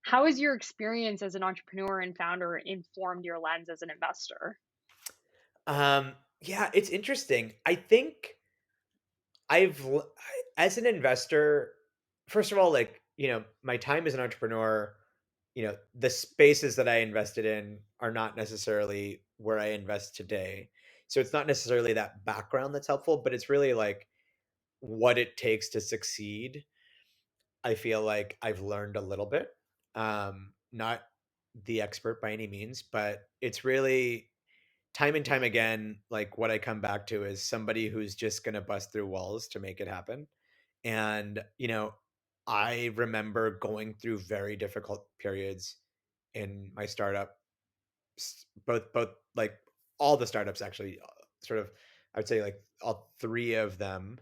How has your experience as an entrepreneur and founder informed your lens as an investor? Yeah, it's interesting. I think as an investor, first of all, like, my time as an entrepreneur, the spaces that I invested in are not necessarily where I invest today. So it's not necessarily that background that's helpful, but it's really like what it takes to succeed. I feel like I've learned a little bit. Not the expert by any means, but it's really time and time again, like what I come back to is somebody who's just going to bust through walls to make it happen. And, I remember going through very difficult periods in my startup, both like all the startups actually, sort of, I would say like all three of them,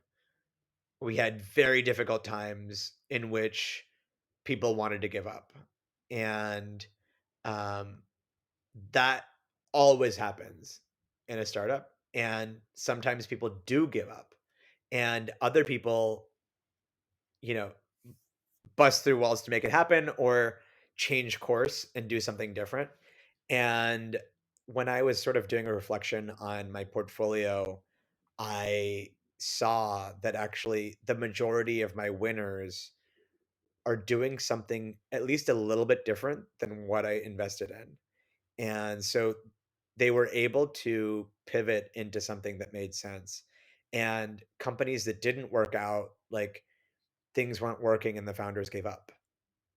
we had very difficult times in which people wanted to give up. And um, that always happens in a startup. And sometimes people do give up, and other people, you know, bust through walls to make it happen or change course and do something different. And when I was sort of doing a reflection on my portfolio, I saw that actually the majority of my winners are doing something at least a little bit different than what I invested in. And so they were able to pivot into something that made sense. And companies that didn't work out, like, things weren't working and the founders gave up.